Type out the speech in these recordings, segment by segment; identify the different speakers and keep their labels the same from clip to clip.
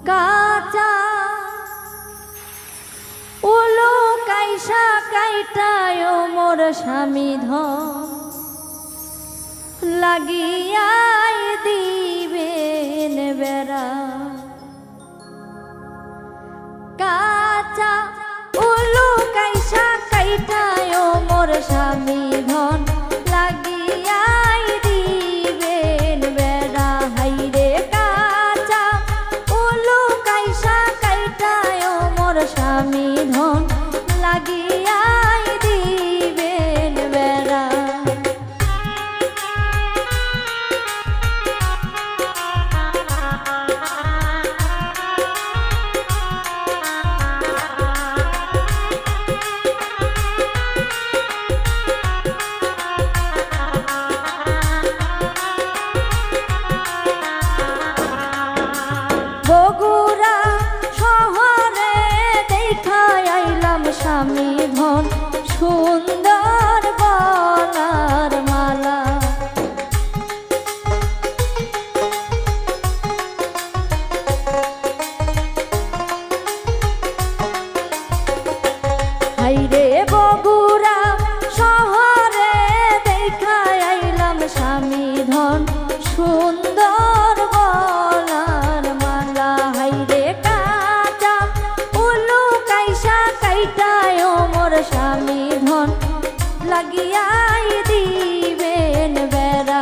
Speaker 1: কাঁচা উলো কাইসা কাইটায় মোর স্বামী ধন লাগিয়াই দিবেন বেড়া। কাঁচা উলো কাইসা কাইটায় মোর স্বামী ধন লাগিয়াই দিবেন বেড়া। হাইরে কাঁচা উলো কাইসা কাইটায় মোর স্বামী ধন লাগিয়াই দিবেন বেড়া। বগুড়া শহরে দেখাই আইলাম স্বামী ধন সুন্দর গলার মালা। হাইরে বগুড়া শহরে দেখাই আইলাম স্বামী ধন সুন্দর গলার মালা। হাইরে কাঁচা উলু কাইসা কাইটায় মোর স্বামী ধন লাগিয়াই দিবেন বেড়া।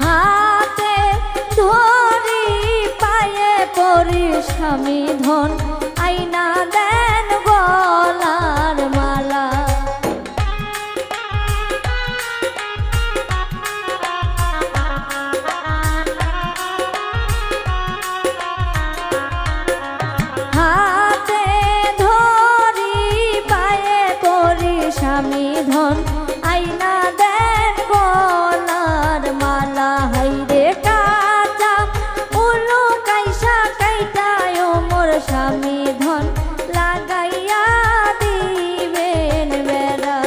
Speaker 1: হাতে ধরি পায়ে পরি স্বামী ধন আইনা দেন গলার মালা। হাতে ধরি পায়ে পরি স্বামী ধন আইনা দেন গলার মালা। হাইরে কাঁচা উলো কাইসা কাইটায় মোর স্বামী ধন লাগাইয়া দিবেন বেড়া।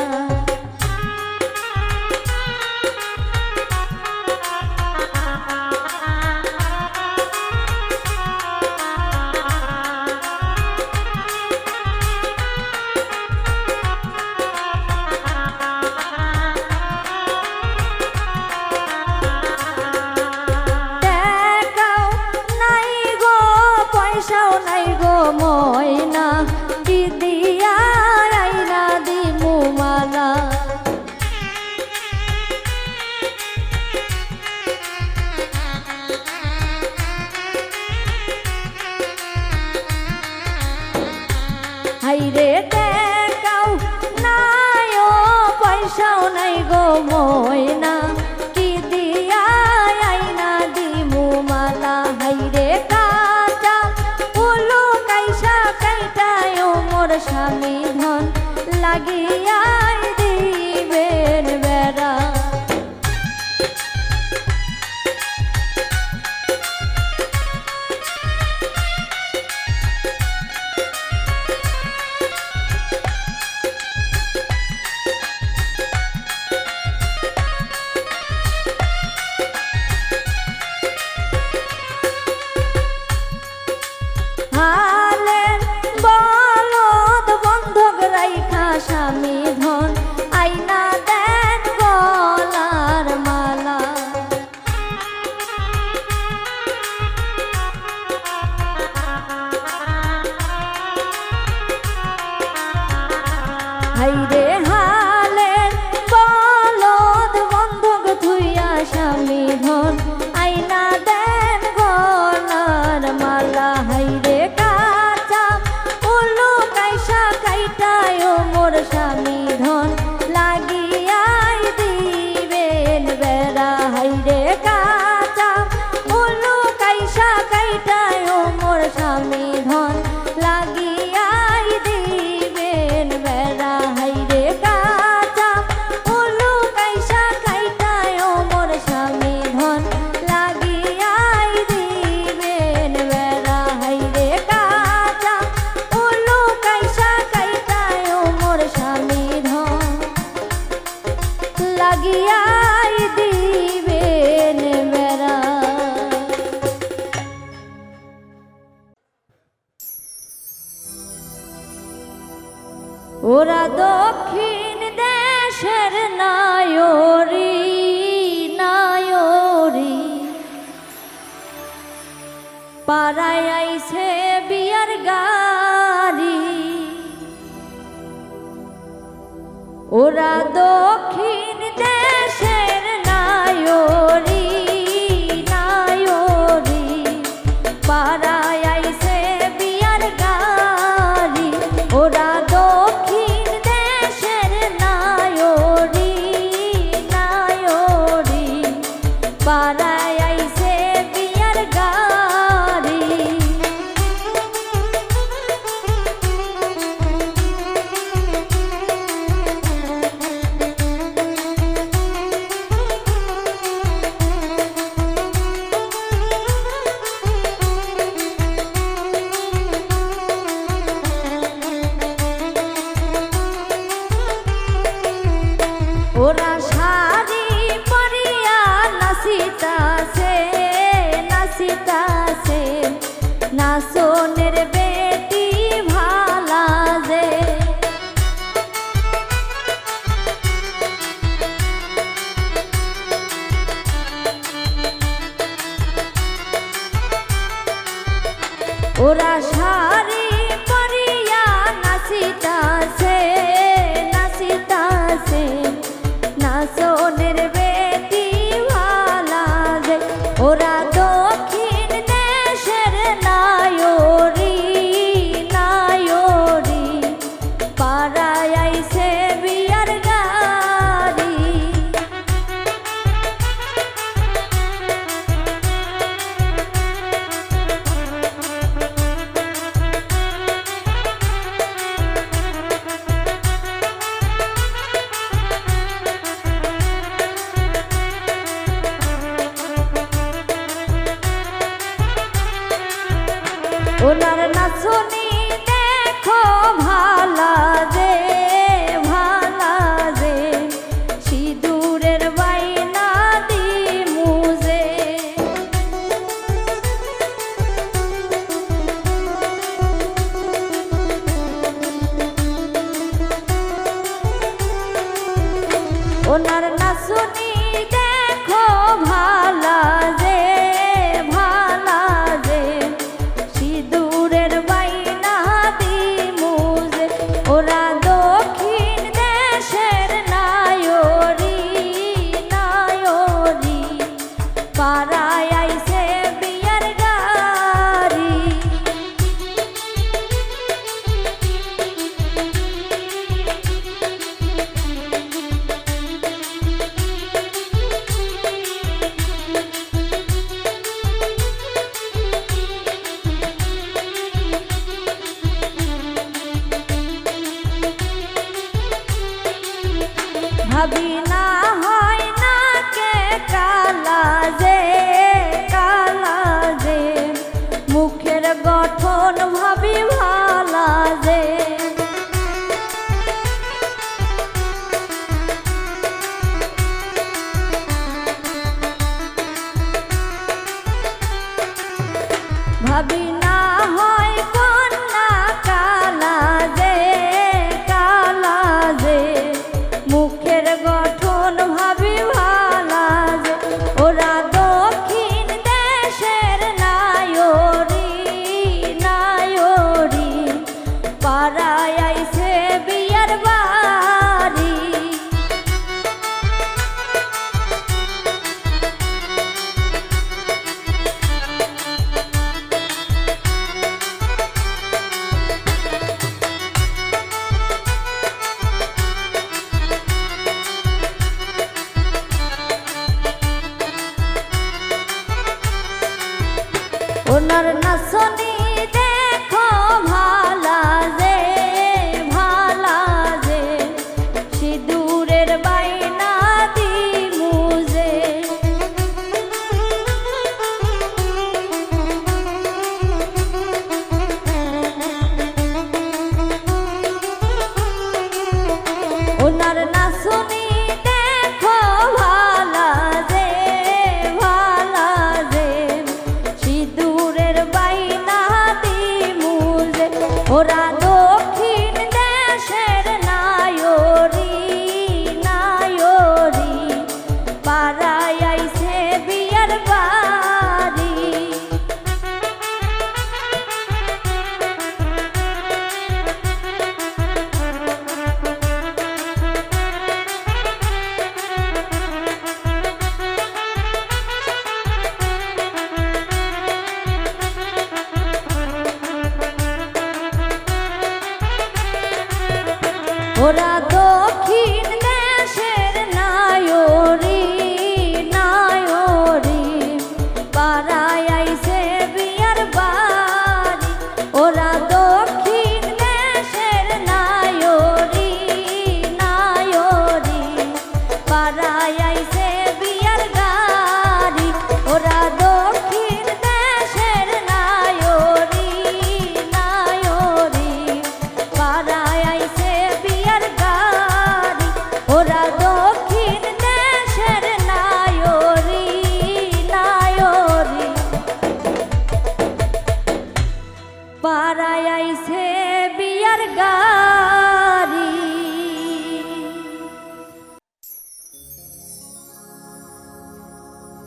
Speaker 1: লাগিয়াই দিবেন বেড়া। ওরা দক্ষিণ দেশের নায়রি নায়রি, পাড়ায় আইছে বিয়ার গাড়ি। ওরা দক্ষিণ দেশের নায়রি নায়রি, পাড়ায় আইছে বিয়ার গাড়ি। ওরা দক্ষিণ দেশের নায়রি নায়রি, পাড়ায় আইছে বিয়ার গাড়ি। ওরা শাড়ি পরিয়া নাচিতাছে নাচিতাছে, নাচনের বেটি ভালা যে। ওরা শাড়ি পরিয়া নাচিতাছে নাচিতাছে, নাচনের বেটি ভালা যে। ওরা দক্ষিণ দেশের নায়রি নায়রি, পাড়ায় আইছে বিয়ার গাড়ি। ওনার নাচনি দেখো ভালা যে ভালা যে, সিঁদুরের বাইনা দিমু যে। ওনার নাচনি দেখো ভালা যে ভালা যে, সিঁদুরের বাইনা দিমু যে। ওরা দক্ষিণ দেশের নায়রি নায়রি, পাড়ায় আইছে বিয়ার গাড়ি। ভাবি না হয় না কে কালা যে কালা যে, মুখের গঠন ভাবি ভালা যে। ভাবি না হয় কন্যা কালা যে কালা যে, মুখের গঠন ভাবি ভালা যে। ওরা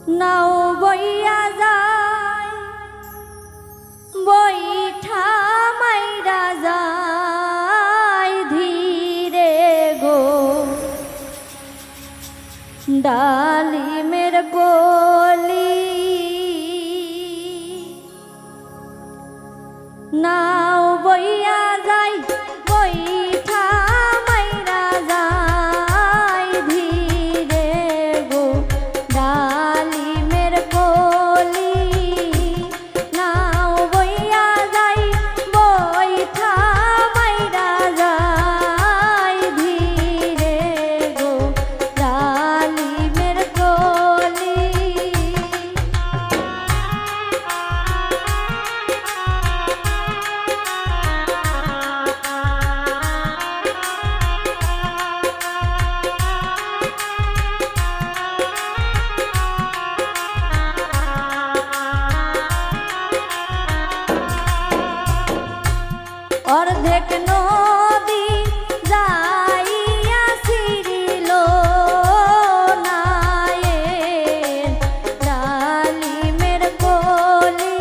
Speaker 1: নাও বইয়া যায় বইঠা মাইরা যায় ধীরে গো ডালিমের কলি নাও বইয়া যায় বইঠা মাইরা যায় ধীরে গো ডালিমের কলি নাও বইয়া যায় বইঠা মাইরা যায় ধীরে গো ডালিমের কলি অর্ধেক নদী যাইয়া ছিড়িল নায়ের ডালিমের কলি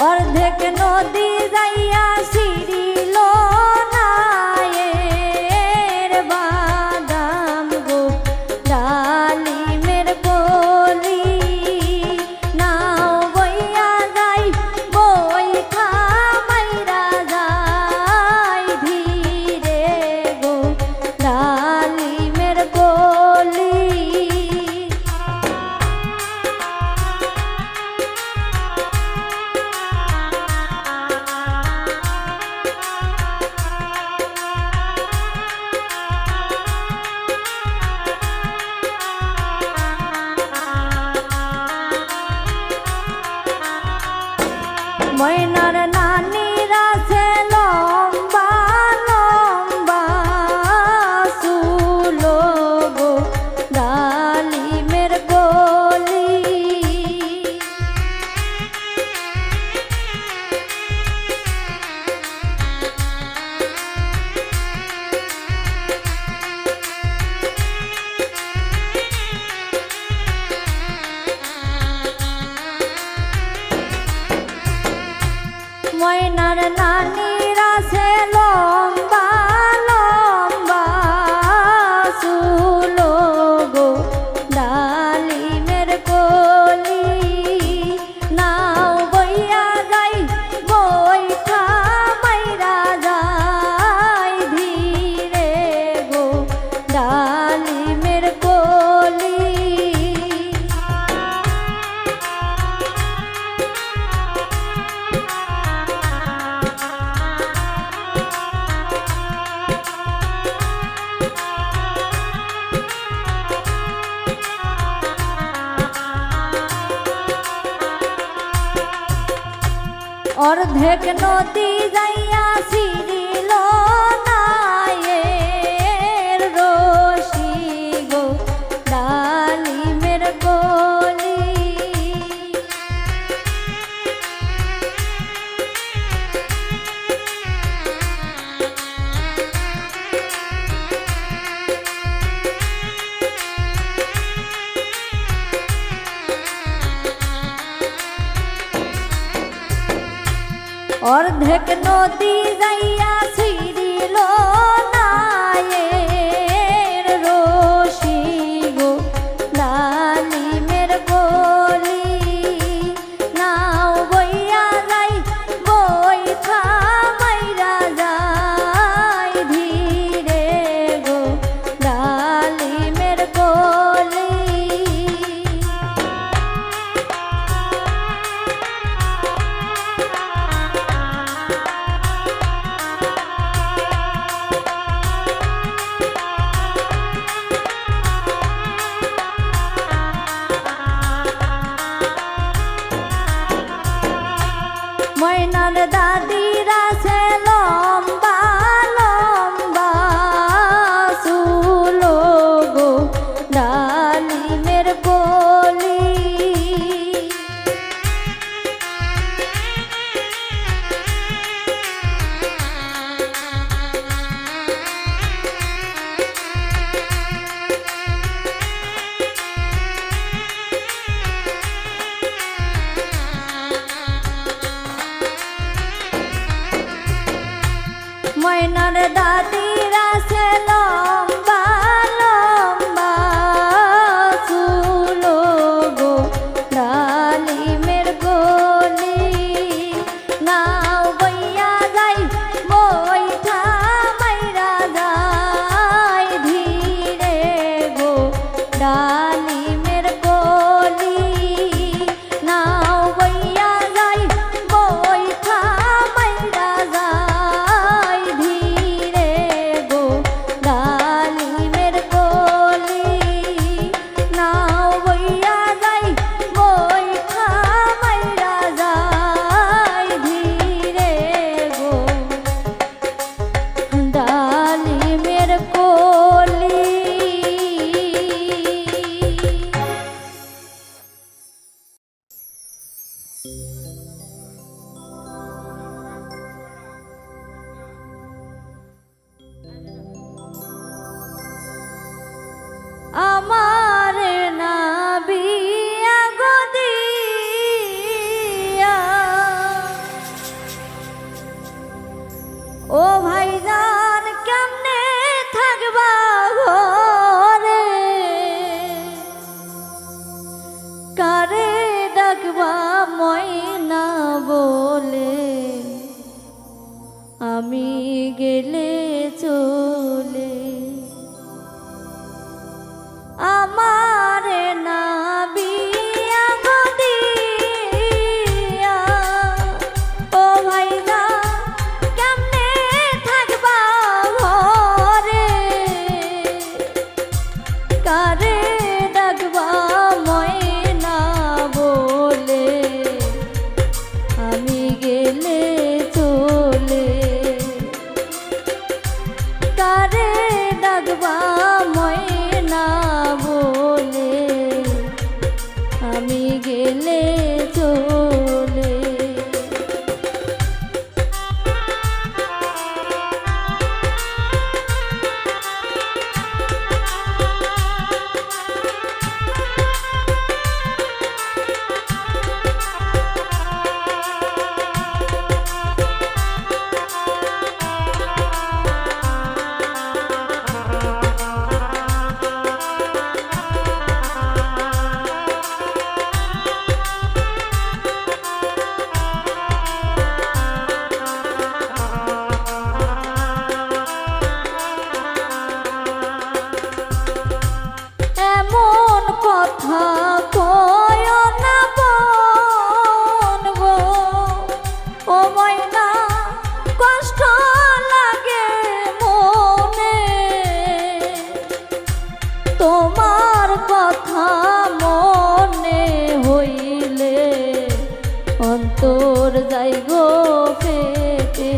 Speaker 1: অর্ধেক নদী যাইয়া ছিড়িল নায়ের বাদাম গো ডালিমের কলি নাও বইয়া যাই বইঠা মাইরা যায় ধীরে গো ডালিমের কলি ময়নার নানিরা সে লম্বা লম্বা চুলো গো ডালিমের কলি ময়নার নানিরা সে লম্বা লম্বা চুলো গো ডালিমের কলি নাও বইয়া যাই বইঠা মাইরা যায় ধীরে গো ডালিমের কলি অর্ধেক নদী যাইয়া ছিড়িল নায়ের রশি গো ডালিমের কলি অর্ধেক নদী যাইয়া ছিড়িল নায়ের রশি গো ডালিমের কলি নাও বইয়া যাই বইঠা মাইরা যায় ধীরে গো ডালিমের কলি ময়নার দাদির আছে লম্বা লম্বা চুল গো ডালিমের গলি নাও বইয়া যাই বইঠা মাইরা যাই ধীরে গো ডালিমের গলি নাও বইয়া যাই বইঠা মাইরা যাই ধীরে গো ডালিমের গলি নাও বইয়া যাই বইঠা মাইরা যাই ধীরে গো ডালিমের কলি। আমার নাবিয়া গদিয়া ও ভাইজান কেমনে থাকবা ঘরে কারে ডাকবা ময়না বলে আমি গেলে চলে আমার নাবিয়া গদিয়া ও ভাইজা কেমনে থাকবা ঘরে কারে ডাকবা ময়না বলে আমি গেলে চলে কারে ডাকবা ময়না বলে আমি গেলে চলে। এমন কথা কয় না বোন গো ও ময়না কষ্ট লাগে মনে তোমার কথা মনে হইলে অন্তর যাই গো ফেটে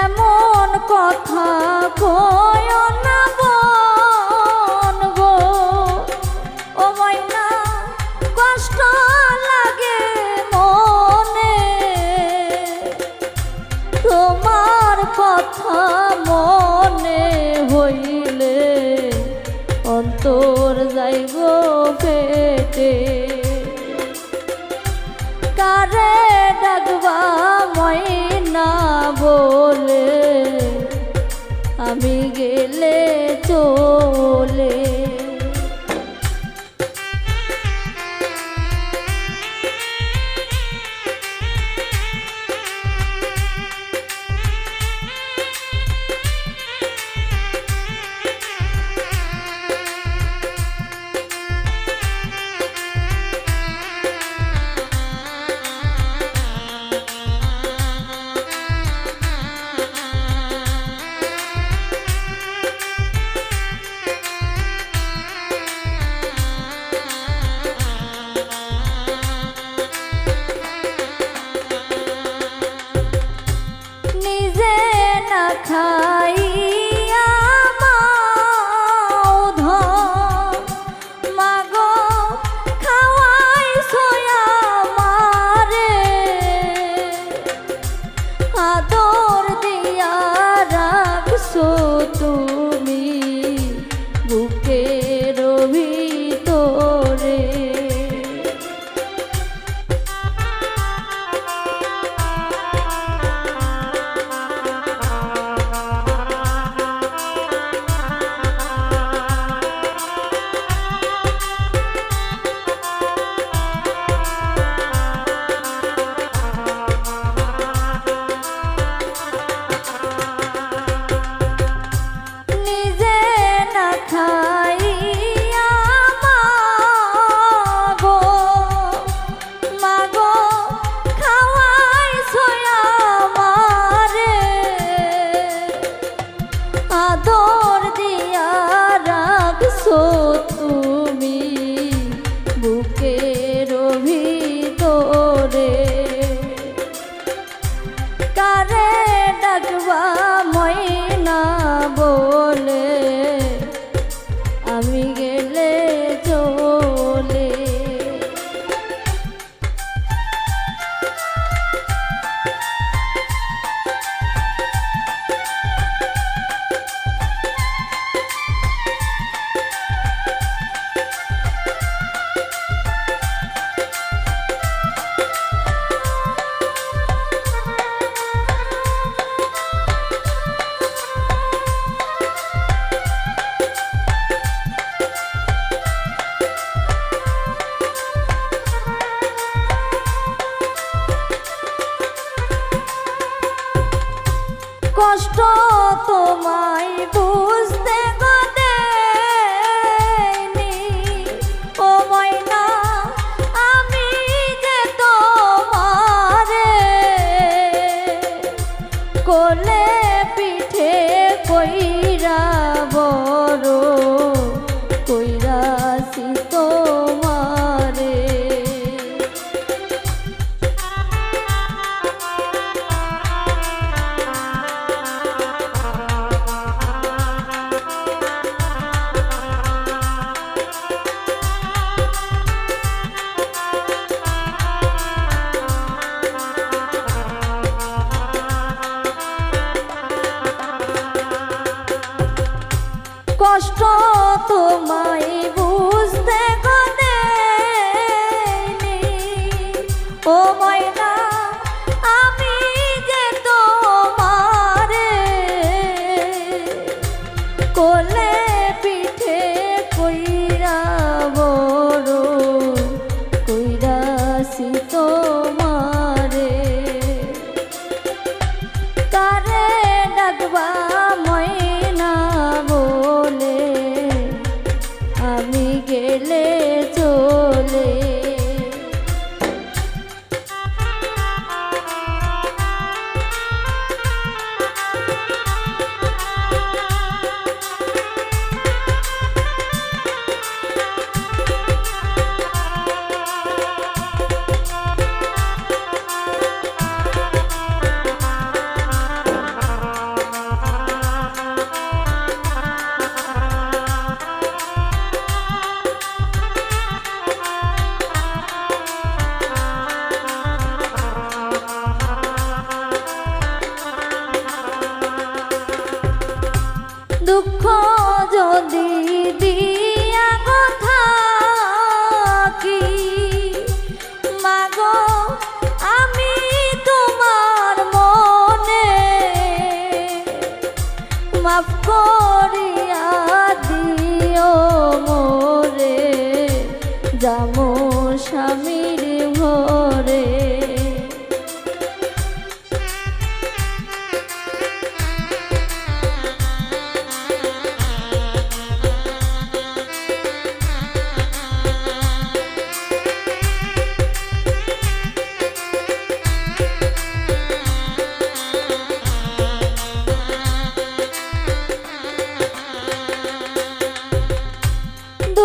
Speaker 1: এমন কথা কয় না বোন গো ও ময়না কষ্ট লাগে মনে তোমার কথা মনে হইলে অন্তর যাই গো পেটে কারে ডাকবা ময়না বলে আমি গেলে চলে।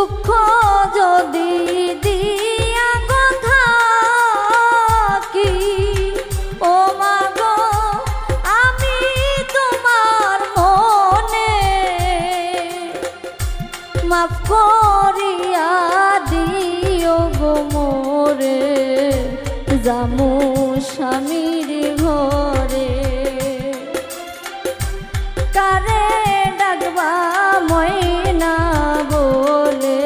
Speaker 1: দুঃখ যদি দিয়া কথা কি ও মাগো আমি তোমার মনে মাফ করিয়া দিও গো মোরে জামু স্বামীর ঘরে কারে ডাকবা ময়না বলে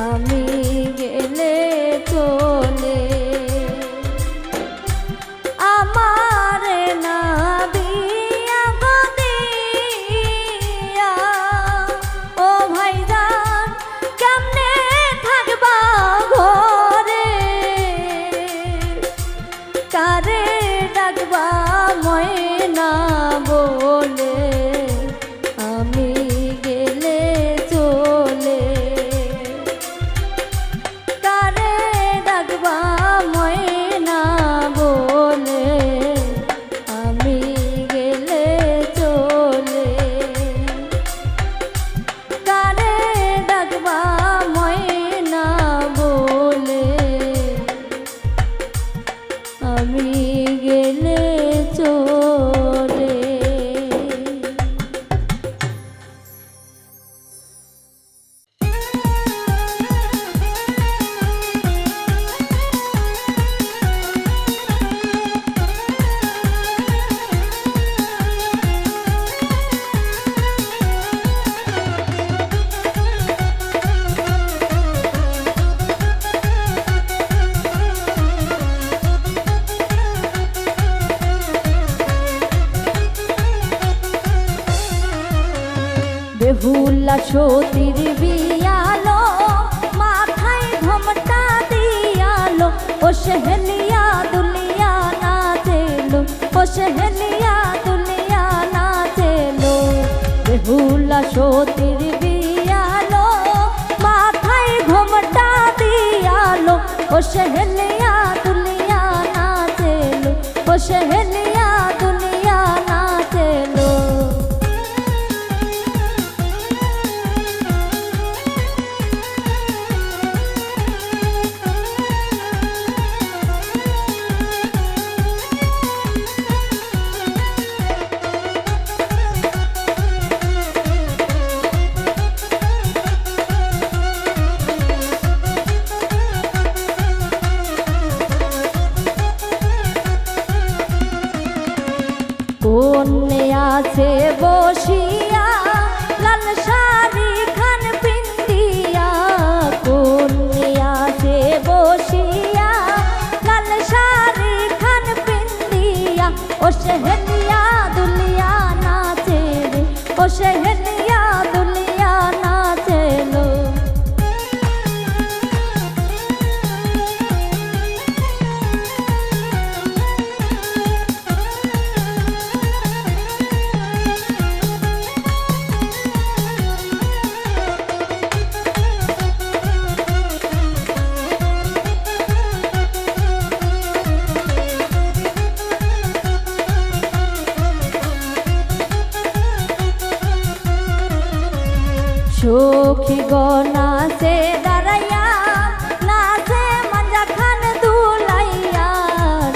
Speaker 1: আমি গেলে চলে আমার না বিয়া গো দিয়া ও ভাইজান কেমনে থাকবা ঘরে কারে ডাকবা ময়না বলে আমি গেলে চলে কারে ডাকবা ময়না বলে আমি গেলে চলে কারে ডাকবা ময়না বলে আমি গেলে চলে বেহুলা সতীর বিয়ালো মাথায় ঘোমটা দিয়ালো ও সেহলিয়া দুলিয়া নাচেলো ও সেহলিয়া দুলিয়া নাচেলো বেহুলা সতীর বিয়ালো মাথায় ঘোমটা দিয়ালো ও সেহলিয়া দুলিয়া নাচেলো ও সেহলিয়া দুলিয়া নাচেলো কোনে আছে বসিয়া লাল শাড়ি খান পিন্দিয়া কোনে আছে বসিয়া লাল শাড়ি খান পিন্দিয়া ও সেহলিয়া দুলিয়া নাচে রে ও সেহলিয়া দুলিয়া নাচেলো সখী গনাছে দাঁড়াইয়া নাচে মঞ্জা খান দুলাইয়া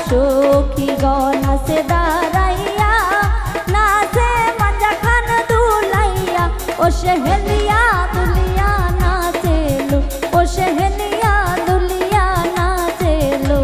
Speaker 1: সখী গনাছে দাঁড়াইয়া নাচে মঞ্জা খান দুলাইয়া ও সেহলিয়া দুলিয়া নাচেলো ও সেহলিয়া দুলিয়া নাচেলো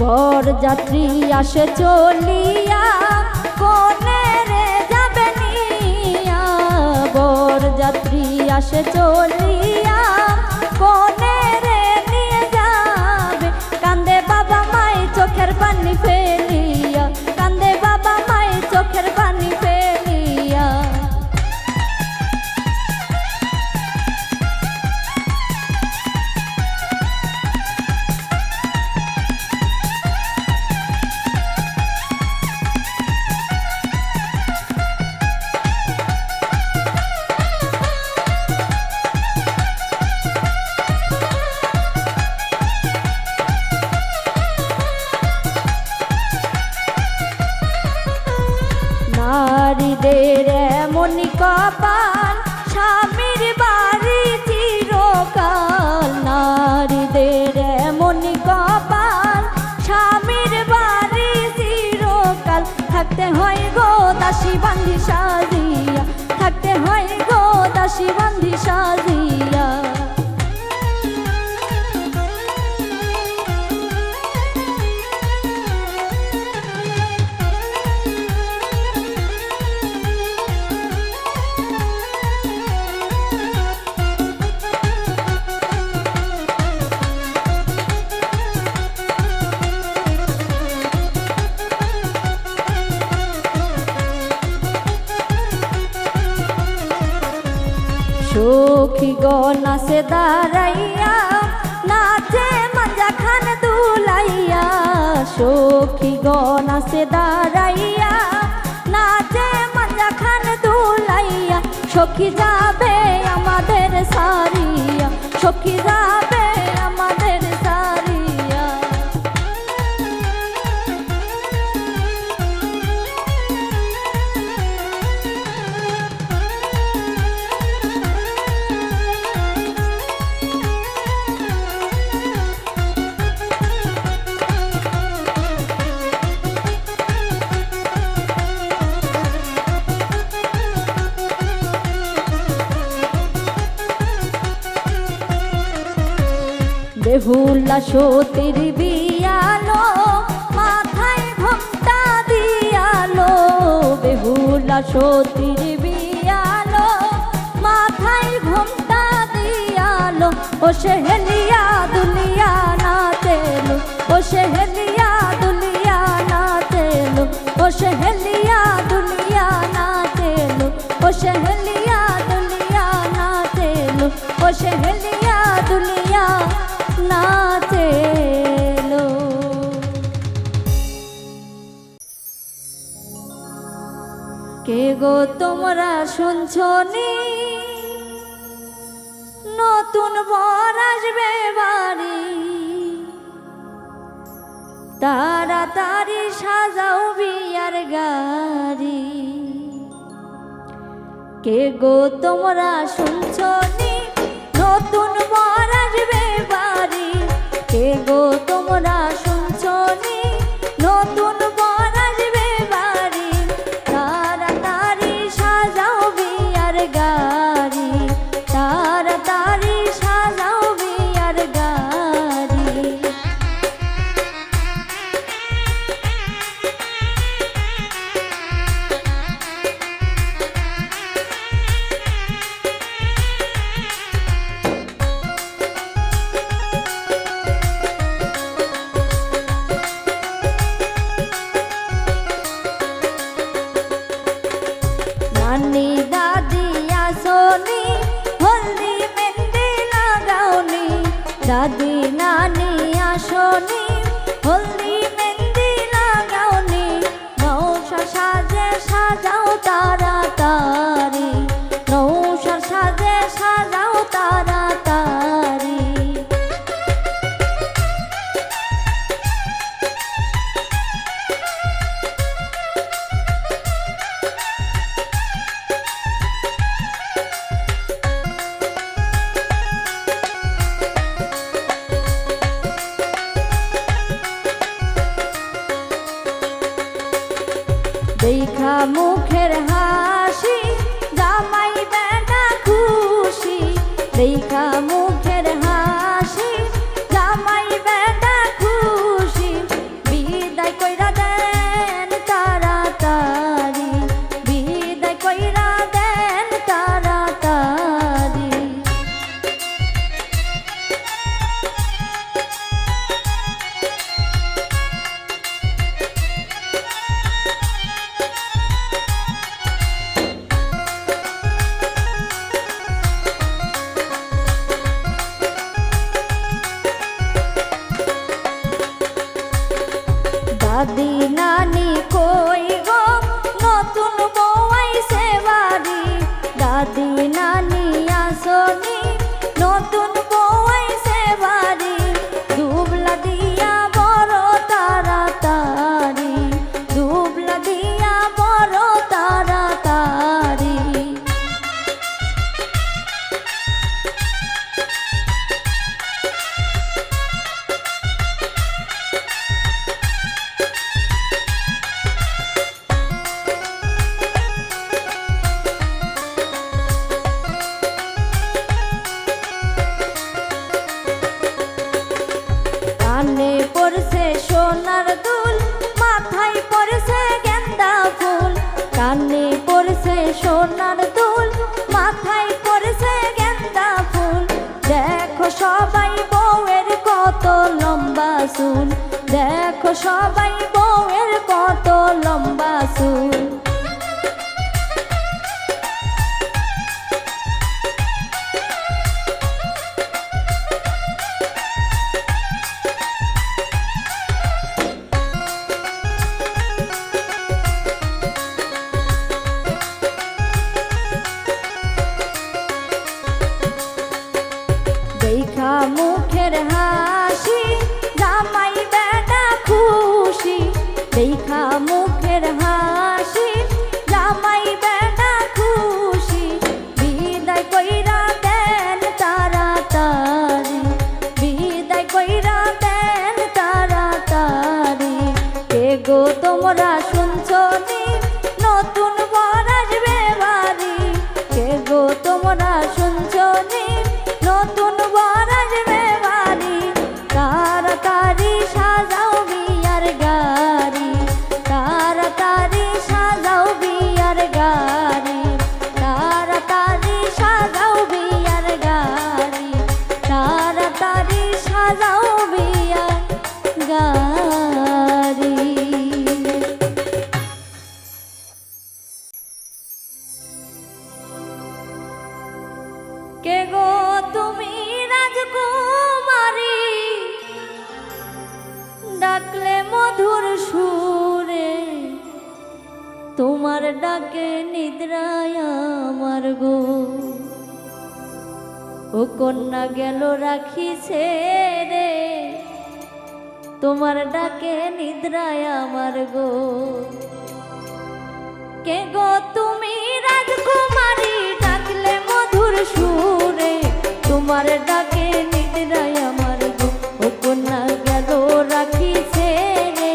Speaker 1: বরযাত্রী আসে চলিয়া কোনে রে যাবে নিয়া বরযাত্রী আসে চলিয়া কোনে রে নিয়ে যাবে কান্দে বাবা মাই চোখের পানি ফেলিয়া কান্দে বাবা মাই চোখের পানি ফেলিয়া মনি কপাল স্বামীর বাড়ি চিরকাল, নারীদের মনি কপাল স্বামীর বাড়ি চিরকাল। থাকতে হয় গো দাসী বান্ধি সাজিয়া, থাকতে হয় গো দাসী বান্ধি সাজিয়া। সখী গণ আছে দাঁড়াইয়া নাচে মাঞ্জা খান দুলাইয়া, সখী গণ আছে দাঁড়াইয়া নাচে মাঞ্জা খান দুলাইয়া। সখী যাবে আমাদের সারিয়া, সখী যাবে আমাদের সারিয়া। বেহুলা সতীর বিয়ালো মাথায় ঘোমটা দিয়ালো, বেহুলা সতীর বিয়ালো মাথায় ঘোমটা দিয়ালো। ও সেহেলিয়া দুলিয়া নাচেলো, ও সেহেলিয়া দুলিয়া নাচেলো, ও সেহেলিয়া দুলিয়া নাচেলো, ও সেহেলিয়া দুলিয়া নাচেলো, ও সেহেলিয়া দুলিয়া নাচেলো। কে গো তোমরা শুনছো নি নতুন বর আসবে বাড়ি, তাড়াতাড়ি সাজাও বিয়ার গাড়ি। কে গো তোমরা শুনছো নি নতুন বর আসবে বাড়ি, কে গো তোমরা শুনছো নি নতুন বর আসবে বাড়ি। তাড়াতাড়ি সাজাও বিয়ার গাড়ি, তাড়াতাড়ি সাজাও বিয়ার গাড়ি। নানি দাদি আসনি হলদি মেহেন্দি লাগাওনি, দাদি নানি আসনি হলদি মেহেন্দি লাগাওনি। নৌশা সাজে সাজাও তাড়াতাড়ি, নৌশা সাজে সাজাও তাড়াতাড়ি। দেখা মুখের হাসি জামাই বেটা খুশি, দেখা মুখের হাসি জামাই বেটা খুশি। বিদায় কইরা দেন তাড়াতাড়ি, বিদায় কইরা দেন তাড়াতাড়ি। দাদি নানি কই গো নতুন বউ আইছে বাড়ি, দাদি নানি আসনি নতুন বউ আইছে বাড়ি। দুবলা দিয়া বড় তাড়াতাড়ি, দুবলা দিয়া বড় তাড়াতাড়ি। সবাই বউয়ের কত লম্বা চুল, দেখো সবাই বউয়ের কত লম্বা চুল। দেখা মুখের হাসি জামাই বেটা খুশি, দেখা মুখের হাসি জামাই বেটা খুশি। বিদায় কইরা দেন তাড়াতাড়ি, বিদায় কইরা দেন তাড়াতাড়ি। কে গো তোমরা শুনছো নি নতুন বর আসবে বাড়ি, কে গো তোমরা শুনছো নি নতুন বর আসবে বাড়ি। তাড়াতাড়ি সাজাও বিয়ার গাড়ি, তাড়াতাড়ি সাজাও বিয়ার গাড়ি, তাড়াতাড়ি সাজাও বিয়ার গাড়ি, তাড়াতাড়ি সাজাও বিয়ার গাড়ি। কে গো তুমি রাজকুমারী, ডাকলে মধুর সুরে, তোমার ডাকে নিদ্রায় আমার গো। ও কন্যা গেল রাখিছে রে, তোমার ডাকে নিদ্রায় আমার গো। কে গো তুমি রাজকুমারী, ডাকলে মধুর সুরে, তোমার ডাকে নিদ্রায় আমার গো। ও কন্যা গেল রাখিছে রে,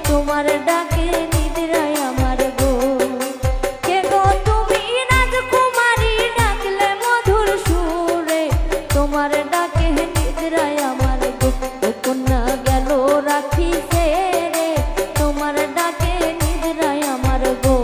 Speaker 1: তোমার ডাকে নিদ্রায় আমার গো। কে গো তুমি রাজকুমারী, ডাকলে মধুর সুরে, তোমার ডাকে নিদ্রায় আমার গো। ও কন্যা গেল রাখিছে রে, তোমার ডাকে নিদ্রায় আমার গো।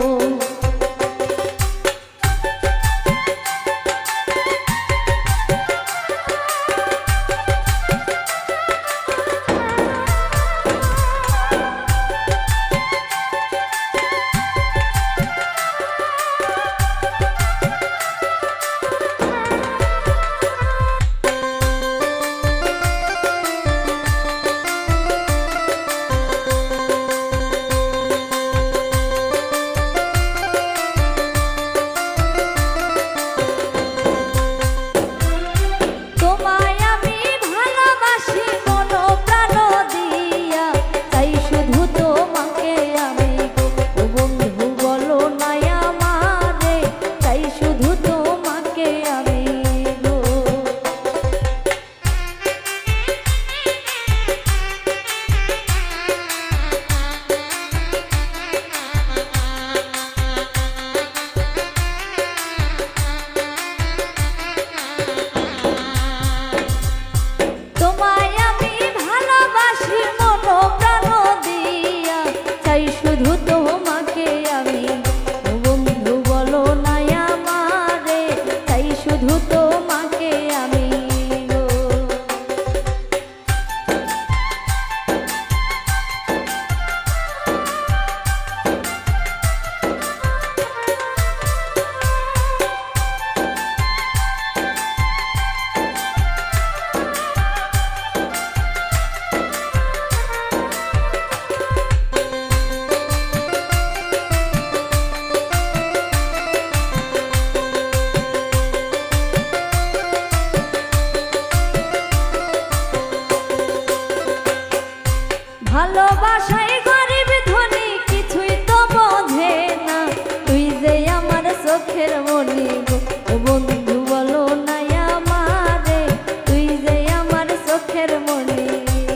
Speaker 1: ভালোবাসায় গরিব ধনী কিছুই তো বোঝে না, তুই যে আমার চোখের মনি গো। ও বন্ধু বলো না আমারে, তুই যে আমার চোখের মনি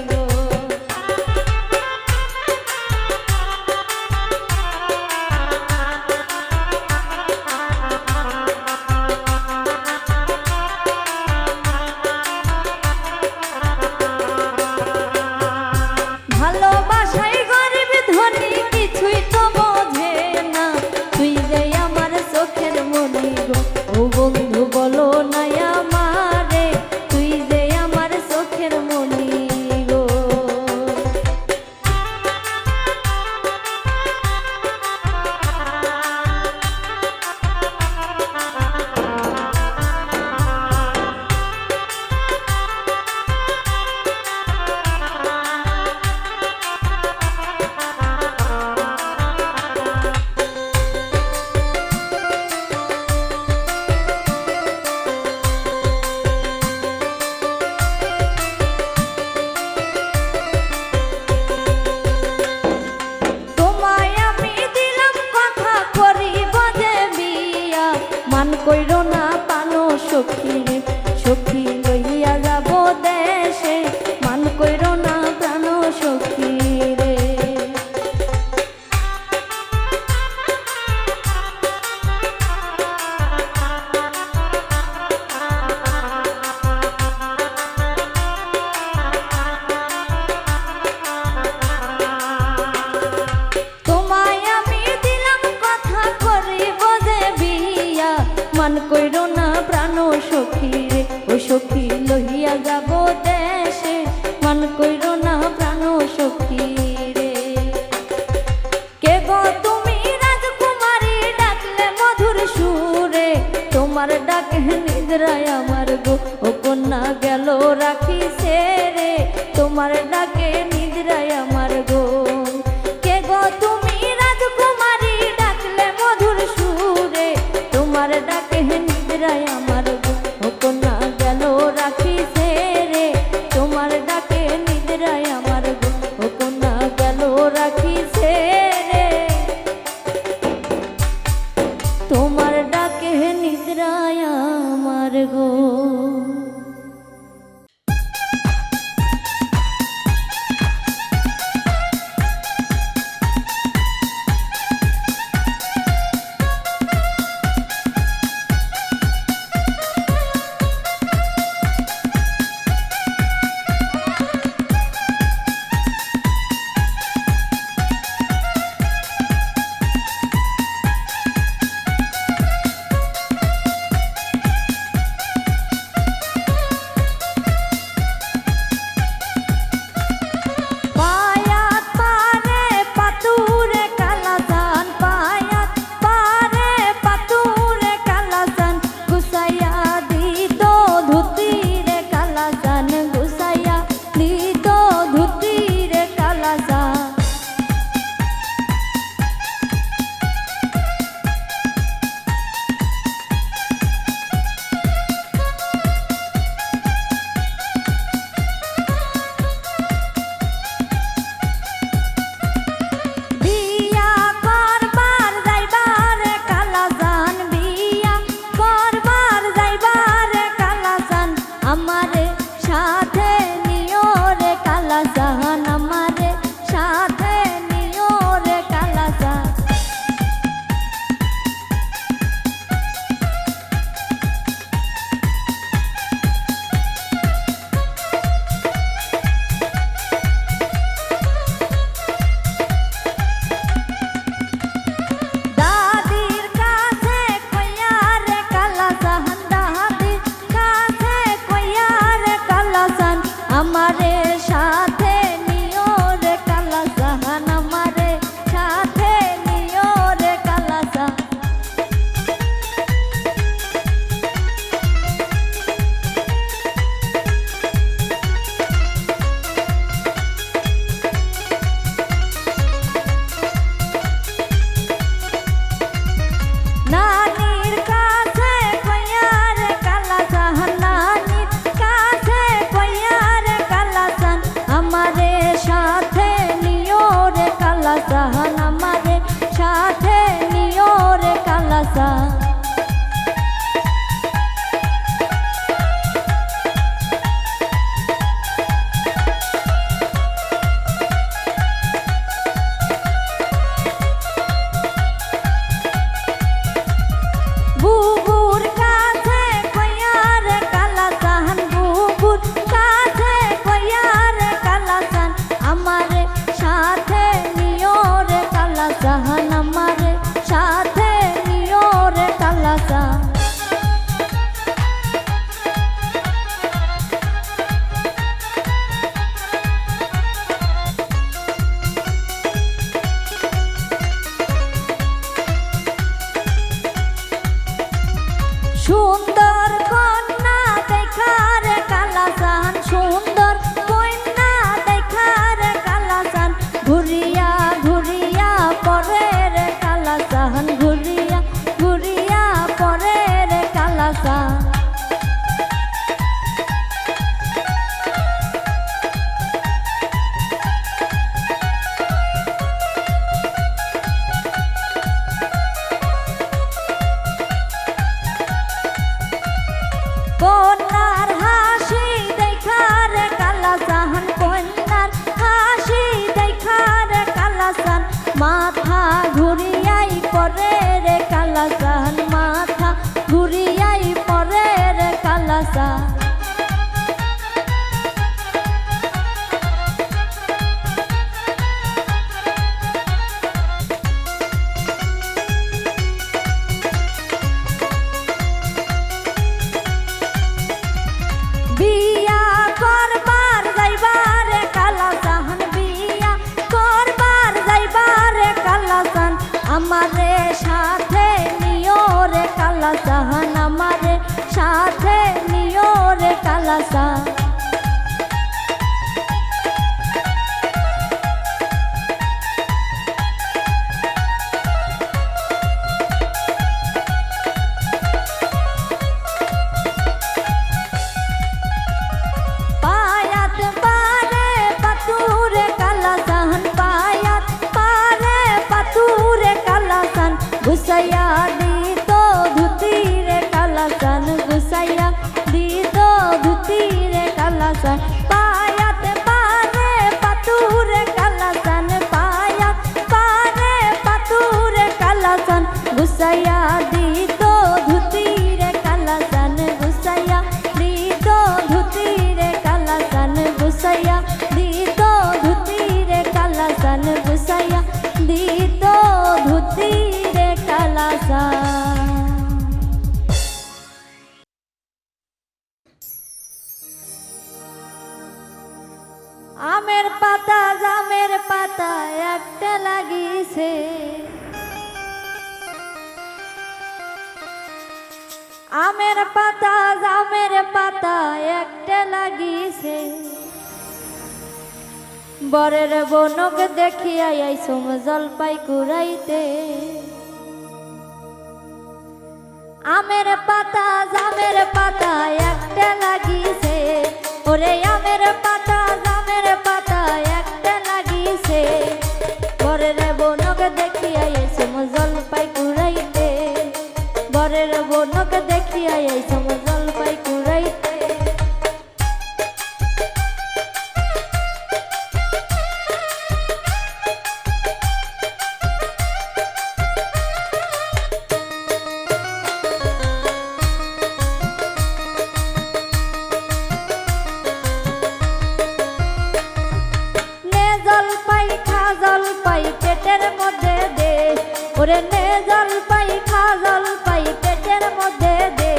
Speaker 1: গো। ভালোবাসায় গরিব ধনী কিছুই তো বোঝে না, তুই যে আমার চোখের মনি গো। ও বন্ধু বলো না আমারে, তুই যে আমার যাব দেশে, মান কইরো না প্রাণ সখী রে। কে গো তুমি রাজকুমারী, ডাকলে মধুর সুরে, তোমার ডাকে নিদ্রায় আমার গো ও কন্যা গেল রাখি ছেড়ে, তোমার ডাকে নিদ্রায় আমার গো। কে গো তুমি রাজকুমারী, ডাকলে মধুর সুরে, তোমার ডাকে নিদ্রায় আমার গো ও কন্যা গেল রাখি ছেড়ে, তোমার ডাকে নিদ্রায় আমার গো ও কন্যা গেল রাখি ছেড়ে, তোমার ডাকে নিদ্রায় আমার গো। আমের পাতা জামের পাতা একটা লাগিছে, আমের পাতা জামের পাতা একটা লাগিছে, বরের বনক দেখিয়া আইসুম জলপাই কুড়াইতে। আমের পাতা জামের পাতা একটা লাগিছে, ওরে আমের পাতা জামের পাতা একটা লাগিছে, বরের বনক দেখিয়া আইসুম জলপাই কুড়াইতে, বরের বনক দেখিয়া আইসুম জলপাই কুড়াইতে। জলপাই পেটের মধ্যে দে, ওরে নে জলপাই খা জলপাই পেটের মধ্যে দে,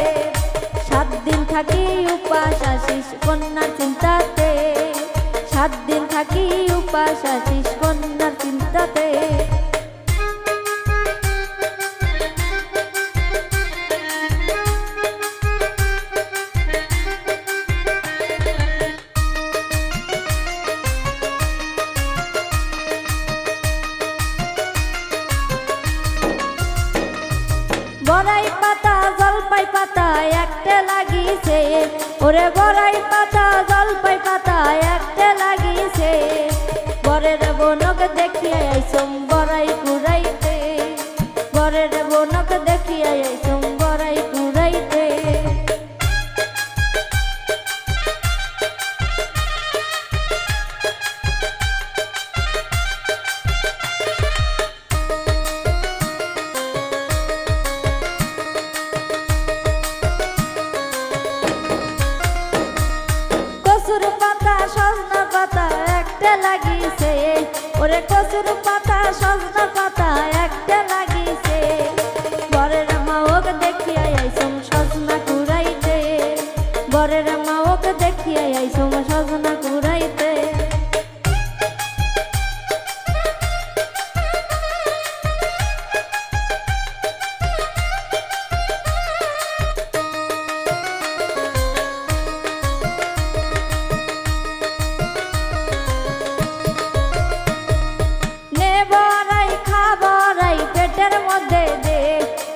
Speaker 1: 7 দিন থাকি উপাস আসিস কন্যার চিন্তাতে, 7 দিন থাকি উপাস আসিস কন্যার চিন্তাতে। বড়াই পাতা জলপাই পাতা একটা লাগিছে, ওরে বড়াই পাতা জলপাই পাতা একটা লাগিছে, বরের বনক দেখিয়া আইসুম বড়াই কুড়াইতে, বরের বনক দেখিয়া আইসুম বড়াই কুড়াইতে। কচুর পাতা সজনা পাতা একটা লাগিছে, ওরে কচুর পাতা সজনা পাতা একটা লাগিছে, বরের মাওক দেখিয়া আইসুম সজনা কুড়াইতে, বরের মাওক দেখিয়া আইসুম সজনা কুড়াইতে।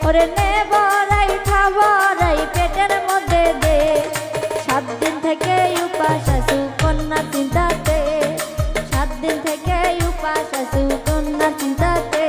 Speaker 1: ওরে নে বড়াই খা বড়াই পেটের মধ্যে দে, 7 দিন থেকে উপাস আসু কন্যার চিন্তাতে, 7 দিন থেকে উপাস আসু কন্যার চিন্তাতে।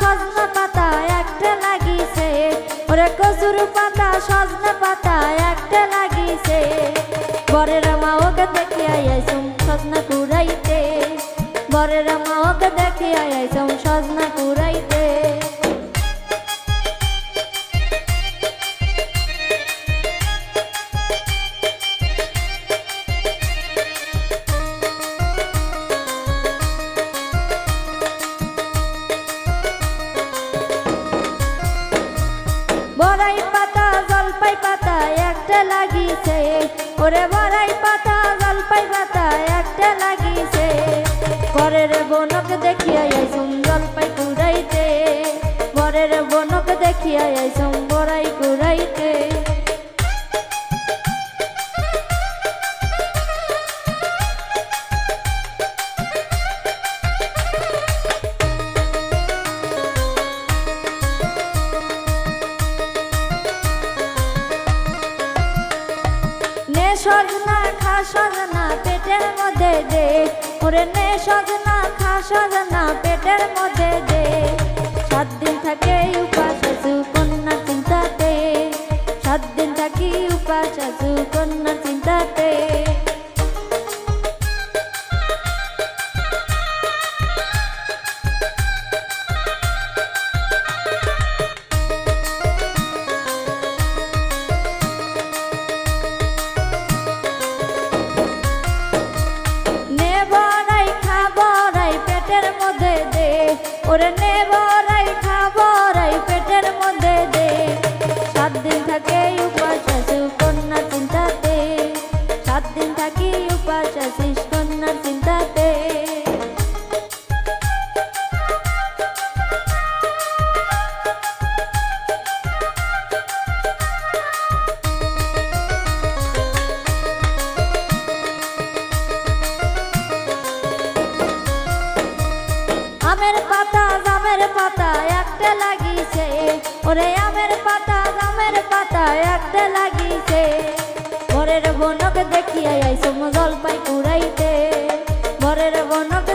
Speaker 1: সজনা পাতা একটা লাগিছে, ওরে কচুর পাতা সজনা পাতা একটা লাগিছে, বরের মাওক দেখিয়া আইসুম সজনা কুড়াইতে, বরের মাওক দেখিয়া আইসুম সজনা কুড়াইতে। বড়াই পাতা জলপাই পাতা একটা লাগিছে, ওরে বড়াই পাতা জলপাই পাতা একটা লাগিছে, বরের বনক দেখিয়া আইসুম জলপাই কুড়াইতে, বরের বনক দেখিয়া আইসুম বড়াই কুড়াইতে। সজনা খা সজনা পেটের মধ্যে দে, ওরে নে সজনা খা সজনা পেটের মধ্যে দে, 7 দিন থাকে উপাস আসু কন্যার চিন্তাতে, 7 দিন থাকি উপাস আসু কন্যার চিন্তাতে। ওরে নে বড়াই খাবড়াই পেটের মধ্যে দে 7 দিন থাকে উপাস আছি কন্যার চিন্তাতে 7 দিন থাকি উপাস আছি কন্যার চিন্তাতে আমের পাতা জামের পাতা একটা লাগিছে ওরে আমের পাতা জামের পাতা একটা লাগিছে বরের বনক দেখিয়া আইছো জলপাই কুড়াইতে বরের বনক